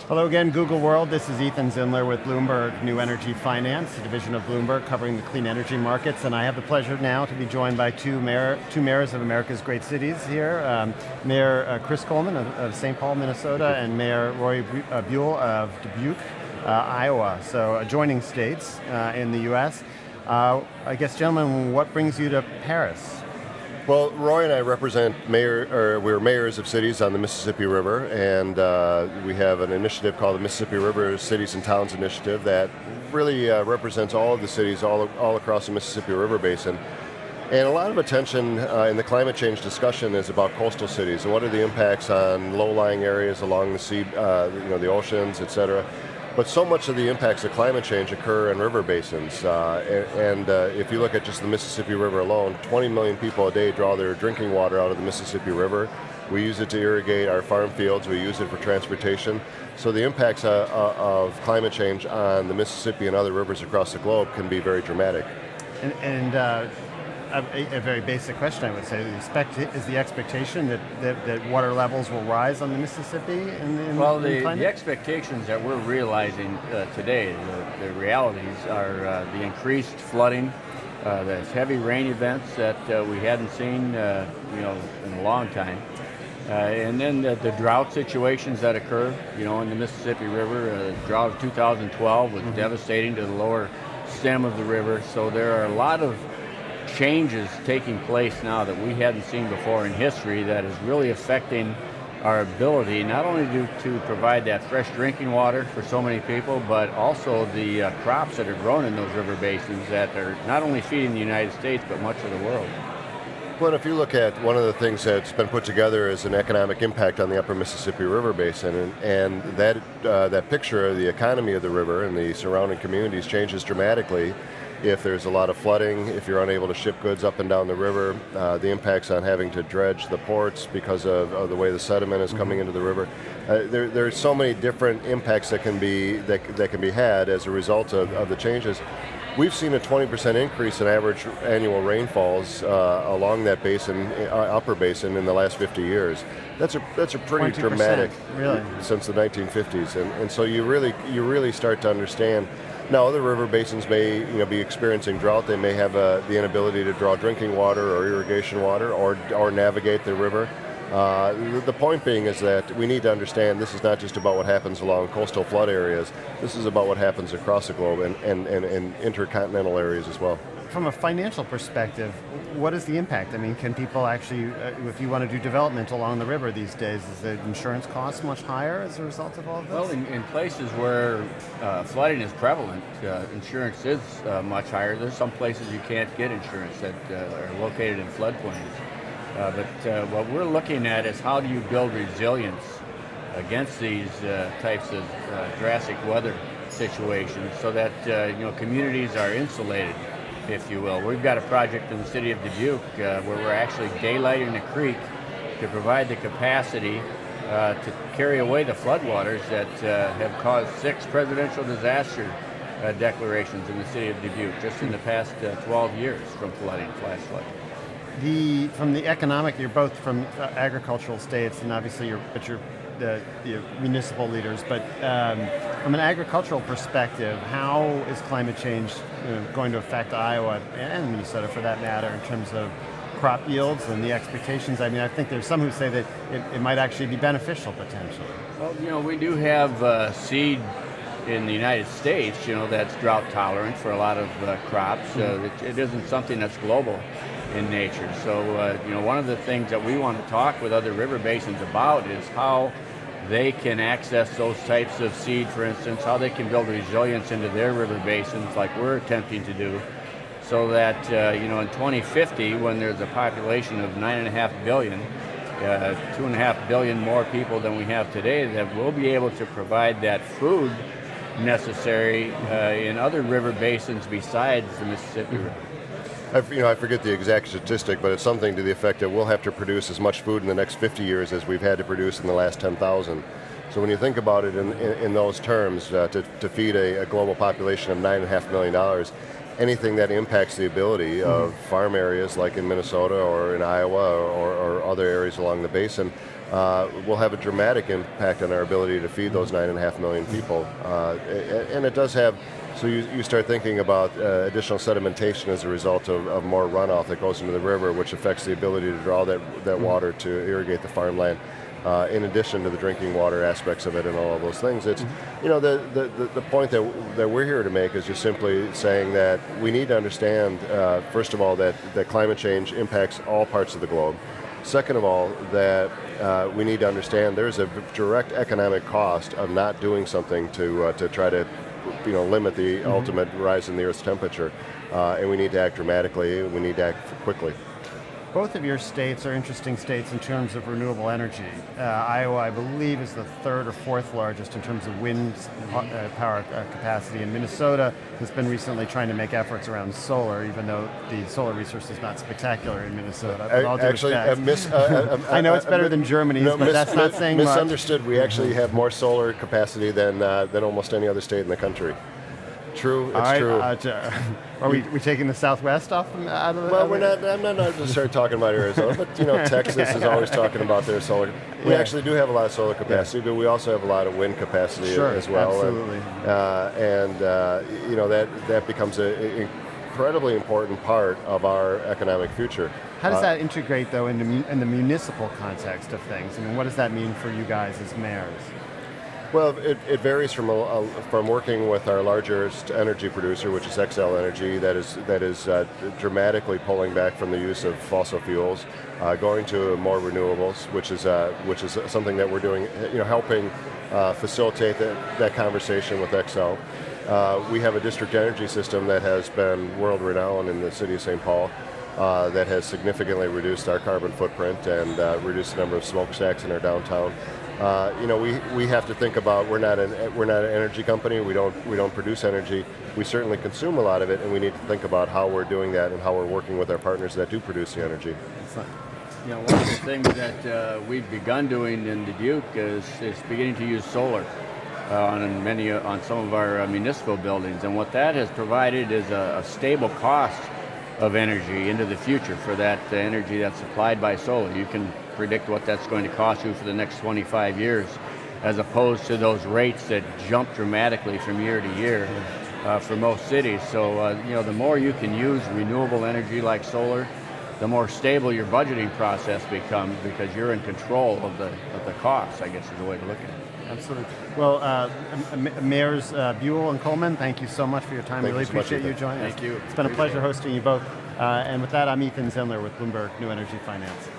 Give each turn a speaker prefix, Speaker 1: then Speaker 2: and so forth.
Speaker 1: Hello again, Google World. This is Ethan Zindler with Bloomberg New Energy Finance, a division of Bloomberg covering the clean energy markets. And I have the pleasure now to be joined by two mayors of America's great cities here. Mayor Chris Coleman of St. Paul, Minnesota, and Mayor Roy Buol of Dubuque, Iowa. So adjoining states in the US. I guess, gentlemen, what brings you to Paris?
Speaker 2: Well, Roy and I represent we're mayors of cities on the Mississippi River, and we have an initiative called the Mississippi River Cities and Towns Initiative that really represents all of the cities all across the Mississippi River Basin. And a lot of attention in the climate change discussion is about coastal cities and what are the impacts on low-lying areas along the sea, the oceans, et cetera. But so much of the impacts of climate change occur in river basins. If you look at just the Mississippi River alone, 20 million people a day draw their drinking water out of the Mississippi River. We use it to irrigate our farm fields. We use it for transportation. So the impacts of climate change on the Mississippi and other rivers across the globe can be very dramatic.
Speaker 1: A very basic question, I would say. Is the expectation that water levels will rise on the Mississippi in climate?
Speaker 3: The expectations that we're realizing today, the realities are the increased flooding, the heavy rain events that we hadn't seen in a long time, and then the drought situations that occur, in the Mississippi River. The drought of 2012 was devastating to the lower stem of the river. So there are a lot of changes taking place now that we hadn't seen before in history that is really affecting our ability not only to provide that fresh drinking water for so many people, but also the crops that are grown in those river basins that are not only feeding the United States, but much of the world.
Speaker 2: Well, if you look at one of the things that's been put together as an economic impact on the upper Mississippi River Basin, and that picture of the economy of the river and the surrounding communities changes dramatically if there's a lot of flooding, if you're unable to ship goods up and down the river, the impacts on having to dredge the ports because of the way the sediment is coming into the river. There's so many different impacts that can be had as a result of the changes. We've seen a 20% increase in average annual rainfalls along that basin, upper basin, in the last 50 years. That's a pretty dramatic,
Speaker 1: really,
Speaker 2: since the 1950s, and so you really start to understand. Now, other river basins may be experiencing drought. They may have the inability to draw drinking water or irrigation water or navigate the river. The point being is that we need to understand this is not just about what happens along coastal flood areas. This is about what happens across the globe and intercontinental areas as well.
Speaker 1: From a financial perspective, what is the impact? I mean, can people actually, if you want to do development along the river these days, is the insurance cost much higher as a result of all of this?
Speaker 3: Well, in places where flooding is prevalent, insurance is much higher. There's some places you can't get insurance that are located in floodplains. But what we're looking at is how do you build resilience against these types of drastic weather situations so that communities are insulated, if you will. We've got a project in the city of Dubuque where we're actually daylighting a creek to provide the capacity to carry away the floodwaters that have caused 6 presidential disaster declarations in the city of Dubuque just in the past 12 years from flooding, flash flooding.
Speaker 1: From the economic, you're both from agricultural states, and obviously you're municipal leaders, but from an agricultural perspective, how is climate change going to affect Iowa and Minnesota, for that matter, in terms of crop yields and the expectations? I mean, I think there's some who say that it might actually be beneficial potentially.
Speaker 3: Well, we do have seed in the United States, that's drought tolerant for a lot of crops. It isn't something that's global in nature. So, one of the things that we want to talk with other river basins about is how they can access those types of seed, for instance, how they can build resilience into their river basins like we're attempting to do, so that, in 2050, when there's a population of 9.5 billion, 2.5 billion more people than we have today, that we'll be able to provide that food necessary in other river basins besides the Mississippi River.
Speaker 2: I forget the exact statistic, but it's something to the effect that we'll have to produce as much food in the next 50 years as we've had to produce in the last 10,000. So when you think about it in those terms, to feed a global population of $9.5 million, anything that impacts the ability of farm areas like in Minnesota or in Iowa or other areas along the basin, will have a dramatic impact on our ability to feed those 9.5 million people. And it does have, so you start thinking about additional sedimentation as a result of more runoff that goes into the river, which affects the ability to draw that water to irrigate the farmland. In addition to the drinking water aspects of it and all of those things. It's, the point that we're here to make is just simply saying that we need to understand, first of all, that climate change impacts all parts of the globe. Second of all, that we need to understand there's a direct economic cost of not doing something to try to limit the ultimate rise in the Earth's temperature. And we need to act dramatically, we need to act quickly.
Speaker 1: Both of your states are interesting states in terms of renewable energy. Iowa, I believe, is the third or fourth largest in terms of wind power capacity, and Minnesota has been recently trying to make efforts around solar, even though the solar resource is not spectacular in Minnesota. With all due respect. I know it's better than Germany's, but that's not saying much.
Speaker 2: Misunderstood. We actually have more solar capacity than almost any other state in the country. True, it's true.
Speaker 1: Are we taking the Southwest off out of the...
Speaker 2: Well, we're not. I'm not going to start talking about Arizona, but Texas is always talking about their solar. We actually do have a lot of solar capacity, but we also have a lot of wind capacity as well.
Speaker 1: Absolutely.
Speaker 2: That becomes an incredibly important part of our economic future.
Speaker 1: How does that integrate, though, in the municipal context of things? I mean, what does that mean for you guys as mayors?
Speaker 2: Well, it varies from working with our largest energy producer, which is Xcel Energy, that is dramatically pulling back from the use of fossil fuels, going to more renewables, which is something that we're doing, helping facilitate that conversation with Xcel. We have a district energy system that has been world renowned in the city of St. Paul. That has significantly reduced our carbon footprint and reduced the number of smokestacks in our downtown. We have to think about we're not an energy company. We don't produce energy. We certainly consume a lot of it, and we need to think about how we're doing that and how we're working with our partners that do produce the energy.
Speaker 3: One of the things that we've begun doing in Dubuque is beginning to use solar on some of our municipal buildings, and what that has provided is a stable cost of energy into the future for that energy that's supplied by solar. You can predict what that's going to cost you for the next 25 years, as opposed to those rates that jump dramatically from year to year for most cities. So, the more you can use renewable energy like solar, the more stable your budgeting process becomes, because you're in control of the costs, I guess is the way to look at it.
Speaker 1: Absolutely. Well, Mayors Buol and Coleman, thank you so much for your time. Really appreciate you joining us.
Speaker 3: Thank you.
Speaker 1: It's been a pleasure hosting you both. And with that, I'm Ethan Zindler with Bloomberg New Energy Finance.